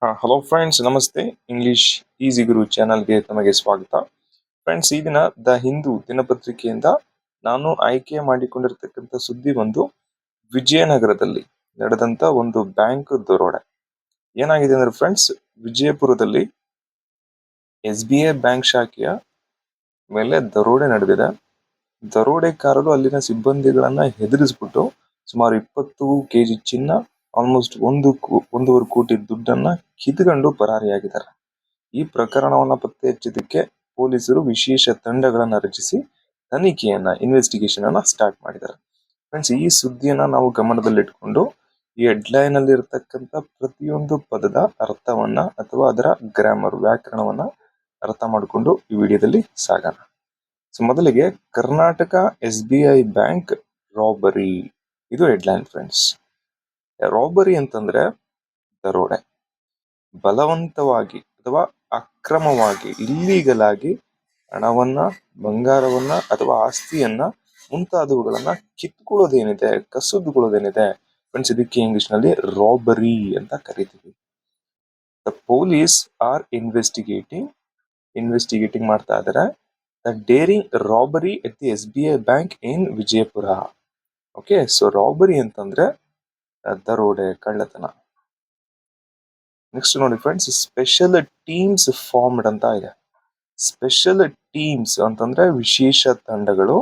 Hello friends, ನಮಸ್ತೆ. English easy ಗುರು ಚಾನಲ್ಗೆ ತಮಗೆ ಸ್ವಾಗತ. ಫ್ರೆಂಡ್ಸ್, ಈ ದಿನ ದ ಹಿಂದೂ ದಿನಪತ್ರಿಕೆಯಿಂದ ನಾನು ಆಯ್ಕೆ ಮಾಡಿಕೊಂಡಿರ್ತಕ್ಕಂಥ ಸುದ್ದಿ ಒಂದು ವಿಜಯನಗರದಲ್ಲಿ ನಡೆದಂತ ಒಂದು ಬ್ಯಾಂಕ್ ದರೋಡೆ. ಏನಾಗಿದೆ ಅಂದ್ರೆ ಫ್ರೆಂಡ್ಸ್, ವಿಜಯಪುರದಲ್ಲಿ SBI ಬ್ಯಾಂಕ್ ಶಾಖೆಯ ಮೇಲೆ ದರೋಡೆ ನಡೆದಿದೆ. ದರೋಡೆಕಾರರು ಅಲ್ಲಿನ ಸಿಬ್ಬಂದಿಗಳನ್ನ ಹೆದರಿಸ್ಬಿಟ್ಟು ಸುಮಾರು 20 kg ಚಿನ್ನ, ಆಲ್ಮೋಸ್ಟ್ 1.5 ಕೋಟಿ ದುಡ್ಡನ್ನ ಕಿತ್ಕೊಂಡು ಪರಾರಿಯಾಗಿದ್ದಾರೆ. ಈ ಪ್ರಕರಣವನ್ನ ಪತ್ತೆ ಹಚ್ಚೋದಕ್ಕೆ ಪೊಲೀಸರು ವಿಶೇಷ ತಂಡಗಳನ್ನ ರಚಿಸಿ ಇನ್ವೆಸ್ಟಿಗೇಷನ್ ಅನ್ನ ಸ್ಟಾರ್ಟ್ ಮಾಡಿದ್ದಾರೆ. ಫ್ರೆಂಡ್ಸ್, ಈ ಸುದ್ದಿಯನ್ನ ನಾವು ಗಮನದಲ್ಲಿಟ್ಕೊಂಡು ಈ ಹೆಡ್ಲೈನ್ ಅಲ್ಲಿ ಇರತಕ್ಕಂತ ಪ್ರತಿಯೊಂದು ಪದದ ಅರ್ಥವನ್ನ ಅಥವಾ ಅದರ ಗ್ರಾಮರ್ ವ್ಯಾಕರಣವನ್ನ ಅರ್ಥ ಮಾಡಿಕೊಂಡು ಈ ವಿಡಿಯೋದಲ್ಲಿ ಸಾಗೋಣ. ಸೊ ಮೊದಲಿಗೆ, ಕರ್ನಾಟಕ SBI ಬ್ಯಾಂಕ್ ರಾಬರಿ, ಇದು ಹೆಡ್ಲೈನ್ ಫ್ರೆಂಡ್ಸ್. ರಾಬರಿ ಅಂತಂದ್ರೆ ದರೋಡೆ. ಬಲವಂತವಾಗಿ ಅಥವಾ ಅಕ್ರಮವಾಗಿ, ಇಲ್ಲೀಗಲ್ ಆಗಿ ಹಣವನ್ನ, ಬಂಗಾರವನ್ನ ಅಥವಾ ಆಸ್ತಿಯನ್ನ ಮುಂತಾದವುಗಳನ್ನ ಕಿತ್ಕೊಳ್ಳೋದೇನಿದೆ, ಕಸಿದುಕೊಳ್ಳೋದೇನಿದೆ ಫ್ರೆಂಡ್ಸ್, ಇದಕ್ಕೆ ಇಂಗ್ಲಿಷ್ ನಲ್ಲಿ ರಾಬರಿ ಅಂತ ಕರಿತೀವಿ. ದ ಪೊಲೀಸ್ ಆರ್ ಇನ್ವೆಸ್ಟಿಗೇಟಿಂಗ್ ಮಾಡ್ತಾ ಇದ್ದಾರೆ the daring robbery at the SBI bank in Vijayapura. Okay, so robbery ಅಂತಂದ್ರೆ ದರೋಡೆ, ಕಳ್ಳತನ. ನೆಕ್ಸ್ಟ್ ನೋಡಿ ಫ್ರೆಂಡ್ಸ್, ಸ್ಪೆಷಲ್ ಟೀಮ್ಸ್ ಫಾರ್ಮ್ಡ್ ಅಂತ ಇದೆ. ಸ್ಪೆಷಲ್ ಟೀಮ್ಸ್ ಅಂತಂದ್ರೆ ವಿಶೇಷ ತಂಡಗಳು,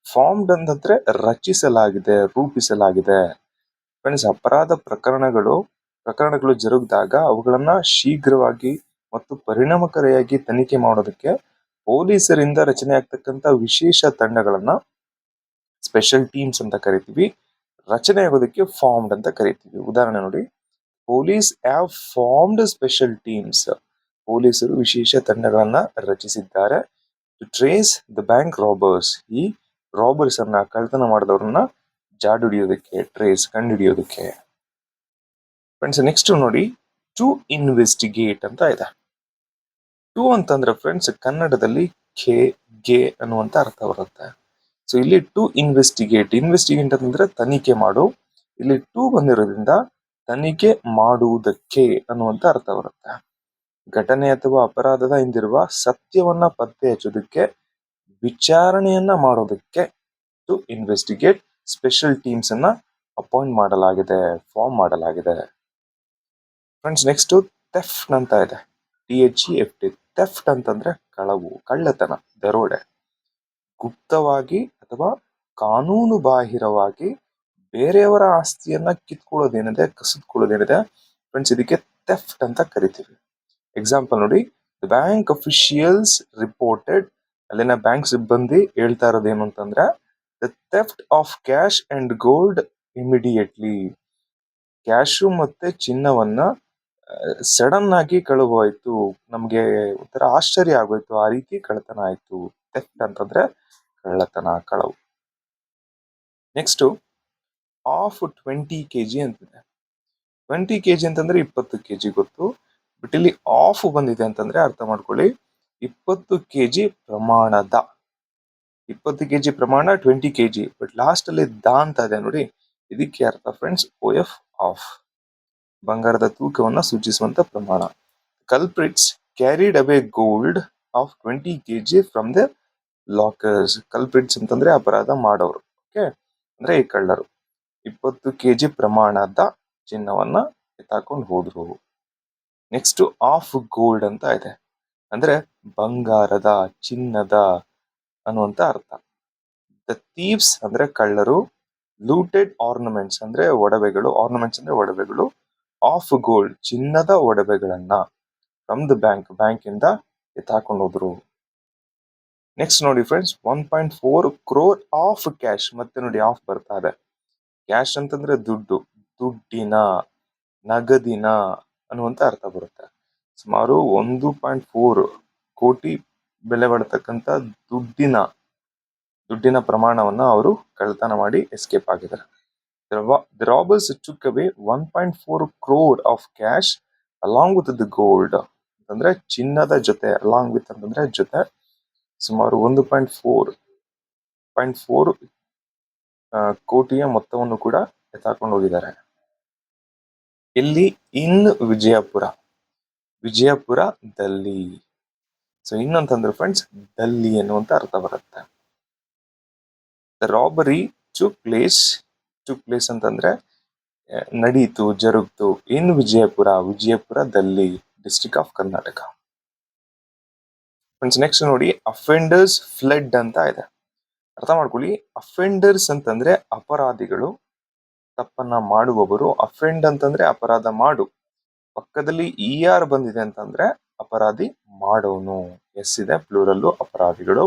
ಫಾರ್ಮ್ಡ್ ಅಂತಂದ್ರೆ ರಚಿಸಲಾಗಿದೆ, ರೂಪಿಸಲಾಗಿದೆ. ಫ್ರೆಂಡ್ಸ್, ಅಪರಾಧ ಪ್ರಕರಣಗಳು ಜರುಗಿದಾಗ ಅವುಗಳನ್ನ ಶೀಘ್ರವಾಗಿ ಮತ್ತು ಪರಿಣಾಮಕಾರಿಯಾಗಿ ತನಿಖೆ ಮಾಡೋದಕ್ಕೆ ಪೊಲೀಸರಿಂದ ರಚನೆ ಆಗ್ತಕ್ಕಂಥ ವಿಶೇಷ ತಂಡಗಳನ್ನ ಸ್ಪೆಷಲ್ ಟೀಮ್ಸ್ ಅಂತ ಕರಿತೀವಿ. ರಚನೆ ಆಗೋದಕ್ಕೆ ಫಾರ್ಮ್ಡ್ ಅಂತ ಕರಿತೀವಿ. ಉದಾಹರಣೆ ನೋಡಿ, police have formed special teams. ಪೊಲೀಸರು ವಿಶೇಷ ತಂಡಗಳನ್ನ ರಚಿಸಿದ್ದಾರೆ to trace the bank robbers. ಈ ರಾಬರ್ಸ್ ಅನ್ನ, ಕಳ್ಳತನ ಮಾಡಿದವ್ರನ್ನ ಜಾಡು ಹಿಡಿಯೋದಕ್ಕೆ, ಟ್ರೇಸ್ ಕಂಡುಹಿಡಿಯೋದಕ್ಕೆ. ಫ್ರೆಂಡ್ಸ್, ನೆಕ್ಸ್ಟ್ ನೋಡಿ, ಟು ಇನ್ವೆಸ್ಟಿಗೇಟ್ ಅಂತ ಇದೆ. ಟು ಅಂತಂದ್ರೆ ಫ್ರೆಂಡ್ಸ್ ಕನ್ನಡದಲ್ಲಿ ಗೆ ಅನ್ನುವಂತ ಅರ್ಥ ಬರುತ್ತೆ. ಸೊ ಇಲ್ಲಿ ಟು ಇನ್ವೆಸ್ಟಿಗೇಟ್ ಅಂತಂದ್ರೆ ತನಿಖೆ ಮಾಡು. ಇಲ್ಲಿ ಟು ಬಂದಿರೋದ್ರಿಂದ ತನಿಖೆ ಮಾಡುವುದಕ್ಕೆ ಅನ್ನುವಂತ ಅರ್ಥ ಬರುತ್ತೆ. ಘಟನೆ ಅಥವಾ ಅಪರಾಧದ ಹಿಂದಿರುವ ಸತ್ಯವನ್ನ ಪತ್ತೆ ಹಚ್ಚೋದಕ್ಕೆ, ವಿಚಾರಣೆಯನ್ನ ಮಾಡೋದಕ್ಕೆ ಟು ಇನ್ವೆಸ್ಟಿಗೇಟ್ ಸ್ಪೆಷಲ್ ಟೀಮ್ಸ್ ಅನ್ನ ಅಪಾಯಿಂಟ್ ಮಾಡಲಾಗಿದೆ, ಫಾರ್ಮ್ ಮಾಡಲಾಗಿದೆ. ಫ್ರೆಂಡ್ಸ್, ನೆಕ್ಸ್ಟ್ ಥೆಫ್ಟ್ ಅಂತ ಇದೆ. THEFT. ಥೆಫ್ಟ್ ಅಂತಂದ್ರೆ ಕಳವು, ಕಳ್ಳತನ, ದರೋಡೆ. ಗುಪ್ತವಾಗಿ ಅಥವಾ ಕಾನೂನು ಬಾಹಿರವಾಗಿ ಬೇರೆಯವರ ಆಸ್ತಿಯನ್ನ ಕಿತ್ಕೊಳ್ಳೋದೇನಿದೆ, ಕಸಿದುಕೊಳ್ಳೋದೇನಿದೆ ಫ್ರೆಂಡ್ಸ್, ಇದಕ್ಕೆ ಥೆಫ್ಟ್ ಅಂತ ಕರಿತೀವಿ. ಎಕ್ಸಾಂಪಲ್ ನೋಡಿ, ದ ಬ್ಯಾಂಕ್ ಅಫಿಷಿಯಲ್ಸ್ ರಿಪೋರ್ಟೆಡ್. ಅಲ್ಲಿನ ಬ್ಯಾಂಕ್ ಸಿಬ್ಬಂದಿ ಹೇಳ್ತಾ ಇರೋದೇನು ಅಂತಂದ್ರೆ, the theft of cash and gold immediately. Cash ಮತ್ತೆ ಚಿನ್ನವನ್ನ ಸಡನ್ ಆಗಿ ಕಳುವಾಯ್ತು, ನಮ್ಗೆ ಒಂಥರ ಆಶ್ಚರ್ಯ ಆಗೋಯ್ತು, ಆ ರೀತಿ ಕಳ್ಳತನ ಆಯ್ತು. ಥೆಫ್ಟ್ ಅಂತಂದ್ರೆ ಕಳ್ಳತನ, ಕಳವು. ನೆಕ್ಸ್ಟ್, ಆಫ್ 20 kg ಅಂತಿದೆ. 20 kg ಅಂತಂದ್ರೆ 20 kg ಗೊತ್ತು, ಬಟ್ ಇಲ್ಲಿ ಆಫ್ ಬಂದಿದೆ ಅಂತಂದ್ರೆ ಅರ್ಥ ಮಾಡ್ಕೊಳ್ಳಿ, 20 kg ಪ್ರಮಾಣದ. 20 kg ಪ್ರಮಾಣ 20 kg, ಬಟ್ ಲಾಸ್ಟ್ ಅಲ್ಲಿ ದ ಅಂತ ಇದೆ ನೋಡಿ, ಇದಕ್ಕೆ ಅರ್ಥ ಫ್ರೆಂಡ್ಸ್ OF, ಆಫ್. ಬಂಗಾರದ ತೂಕವನ್ನ ಸೂಚಿಸುವಂತ ಪ್ರಮಾಣ. Culprits carried away gold of 20 kg from the lockers. Culprits ಅಂತಂದ್ರೆ ಅಪರಾಧ ಮಾಡೋರು, ಓಕೆ, ಅಂದ್ರೆ ಈ ಕಳ್ಳರು 20 kg ಪ್ರಮಾಣದ ಚಿನ್ನವನ್ನ ಎತ್ತಾಕೊಂಡು ಹೋದ್ರು. ನೆಕ್ಸ್ಟ್, ಆಫ್ ಗೋಲ್ಡ್ ಅಂತ ಇದೆ, ಅಂದ್ರೆ ಬಂಗಾರದ, ಚಿನ್ನದ ಅನ್ನುವಂತ ಅರ್ಥ. ದ ಥೀವ್ಸ್ ಅಂದ್ರೆ ಕಳ್ಳರು, ಲೂಟೆಡ್ ಆರ್ನಮೆಂಟ್ಸ್ ಅಂದ್ರೆ ಒಡವೆಗಳು, ಆರ್ನಮೆಂಟ್ಸ್ ಅಂದ್ರೆ ಒಡವೆಗಳು, ಆಫ್ ಗೋಲ್ಡ್ ಚಿನ್ನದ ಒಡವೆಗಳನ್ನ ಫ್ರಮ್ ದ ಬ್ಯಾಂಕ್ ಇಂದ ಎತ್ತಾಕೊಂಡು ಹೋದ್ರು. ನೆಕ್ಸ್ಟ್ ನೋಡಿ ಫ್ರೆಂಡ್ಸ್, 1.4 crore ಆಫ್ ಕ್ಯಾಶ್. ಮತ್ತೆ ನೋಡಿ ಆಫ್ ಬರ್ತಾ ಇದೆ. ಕ್ಯಾಶ್ ಅಂತಂದ್ರೆ ದುಡ್ಡು, ದುಡ್ಡಿನ, ನಗದಿನ ಅನ್ನುವಂತ ಅರ್ಥ ಬರುತ್ತೆ. ಸುಮಾರು 1.4 ಕೋಟಿ ಬೆಲೆ ಬಾಳತಕ್ಕಂತ ದುಡ್ಡಿನ ಪ್ರಮಾಣವನ್ನ ಅವರು ಕಳ್ಳತನ ಮಾಡಿ ಎಸ್ಕೇಪ್ ಆಗಿದ್ದಾರೆ. The robbers took away 1.4 crore of cash along with the gold. ಅಂದ್ರೆ ಚಿನ್ನದ ಜೊತೆ, along with ಅಂತಂದ್ರೆ ಜೊತೆ, ಸುಮಾರು 1.4 ಕೋಟಿಯ ಮೊತ್ತವನ್ನು ಕೂಡ ಎತ್ತಾಕೊಂಡು ಹೋಗಿದ್ದಾರೆ. ಇಲ್ಲಿ ಇನ್ ವಿಜಯಪುರ. ವಿಜಯಪುರದಲ್ಲಿ. ಸೊ ಇನ್ನಂತಂದ್ರೆ ಫ್ರೆಂಡ್ಸ್ ದಲ್ಲಿ ಅನ್ನುವಂತ ಅರ್ಥ ಬರುತ್ತೆ. ದ ರಾಬರಿ ಟುಕ್ ಪ್ಲೇಸ್ ಅಂತಂದ್ರೆ ನಡೀತು, ಜರುಗ್ತು ಇನ್ ವಿಜಯಪುರದಲ್ಲಿ, district of Karnataka. Friends next ನೋಡಿ, ಅಫೆಂಡರ್ಸ್ ಫ್ಲೆಡ್ ಅಂತ ಇದೆ. ಅರ್ಥ ಮಾಡ್ಕೊಳ್ಳಿ, ಅಫೆಂಡರ್ಸ್ ಅಂತಂದ್ರೆ ಅಪರಾಧಿಗಳು, ತಪ್ಪನ್ನ ಮಾಡುವವರು. ಅಫೆಂಡ್ ಅಂತಂದ್ರೆ ಅಪರಾಧ ಮಾಡು, ಪಕ್ಕದಲ್ಲಿ ಆರ್ ಬಂದಿದೆ ಅಂತಂದ್ರೆ ಅಪರಾಧಿ ಮಾಡೋನು. ಎಸ್ ಇದೆ ಪ್ಲೂರಲ್ಲು, ಅಪರಾಧಿಗಳು.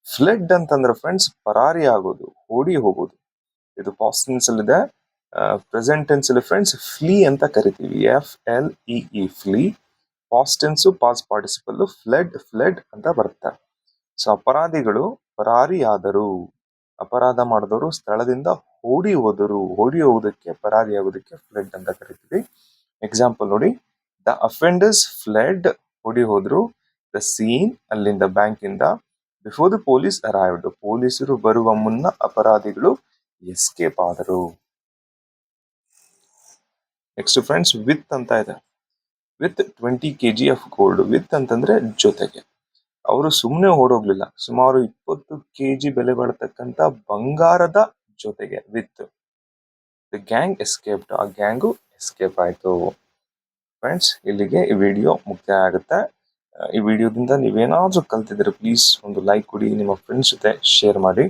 ಫ್ಲೆಡ್ ಅಂತಂದ್ರೆ ಫ್ರೆಂಡ್ಸ್ ಪರಾರಿ ಆಗೋದು, ಓಡಿ ಹೋಗೋದು. ಇದು ಪಾಸ್ಟ್ ಟೆನ್ಸ್ ಅಲ್ಲಿ ಇದೆ. ಪ್ರೆಸೆಂಟ್ ಟೆನ್ಸ್ ಅಲ್ಲಿ ಫ್ರೆಂಡ್ಸ್ ಫ್ಲೀ ಅಂತ ಕರಿತೀವಿ, FLEE flee. Past tense past participle, ಫ್ಲೆಡ್ ಅಂತ ಬರುತ್ತೆ. ಸೊ ಅಪರಾಧಿಗಳು ಪರಾರಿಯಾದರು, ಅಪರಾಧ ಮಾಡಿದವರು ಸ್ಥಳದಿಂದ ಓಡಿ ಹೋಗುವುದಕ್ಕೆ, ಪರಾರಿಯಾಗೋದಕ್ಕೆ ಫ್ಲೆಡ್ ಅಂತ ಕರಿತೀವಿ. ಎಕ್ಸಾಂಪಲ್ ನೋಡಿ, ದ ಅಫೆಂಡರ್ಸ್ ಫ್ಲೆಡ್, ಓಡಿ ಹೋದ್ರು. ದ ಸೀನ್, ಅಲ್ಲಿಂದ, ಬ್ಯಾಂಕ್ ಇಂದ. ಬಿಫೋರ್ ದ ಪೊಲೀಸ್ ಅರೈವ್ಡ್, ಪೊಲೀಸರು ಬರುವ ಮುನ್ನ ಅಪರಾಧಿಗಳು ಎಸ್ಕೇಪ್ ಆದರು. ನೆಕ್ಸ್ಟ್ ಫ್ರೆಂಡ್ಸ್ ವಿತ್ ಅಂತ ಇದೆ. With 20 kg of gold. With ಅಂತಂದ್ರೆ ಜೊತೆಗೆ. ಅವರು ಸುಮ್ಮನೆ ಓಡೋಗ್ಲಿಲ್ಲ, ಸುಮಾರು 20 kg ಬೆಲೆ ಬಾಳತಕ್ಕಂತ ಬಂಗಾರದ ಜೊತೆಗೆ. ವಿತ್ ದ ಗ್ಯಾಂಗ್ ಎಸ್ಕೇಪ್ಡ್, ಆ ಗ್ಯಾಂಗು ಎಸ್ಕೇಪ್ ಆಯ್ತು. ಫ್ರೆಂಡ್ಸ್ ಇಲ್ಲಿಗೆ ಈ ವಿಡಿಯೋ ಮುಕ್ತಾಯ ಆಗುತ್ತೆ. ಈ ವಿಡಿಯೋದಿಂದ ನೀವೇನಾದ್ರೂ ಕಲ್ತಿದ್ರೆ ಪ್ಲೀಸ್ ಒಂದು ಲೈಕ್ ಕೊಡಿ, ನಿಮ್ಮ ಫ್ರೆಂಡ್ಸ್ ಜೊತೆ ಶೇರ್ ಮಾಡಿ.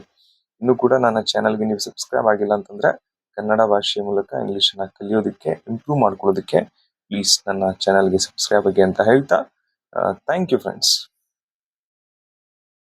ಇನ್ನು ಕೂಡ ನನ್ನ ಚಾನಲ್ಗೆ ನೀವು ಸಬ್ಸ್ಕ್ರೈಬ್ ಆಗಿಲ್ಲ ಅಂತಂದ್ರೆ ಕನ್ನಡ ಭಾಷೆಯ ಮೂಲಕ ಇಂಗ್ಲಿಷನ್ನ ಕಲಿಯೋದಕ್ಕೆ, ಇಂಪ್ರೂವ್ ಮಾಡ್ಕೊಳ್ಳೋದಕ್ಕೆ ಪ್ಲೀಸ್ ನನ್ನ ಚಾನಲ್ಗೆ ಸಬ್ಸ್ಕ್ರೈಬ್ ಆಗಿ ಅಂತ ಹೇಳ್ತಾ ಥ್ಯಾಂಕ್ ಯು ಫ್ರೆಂಡ್ಸ್.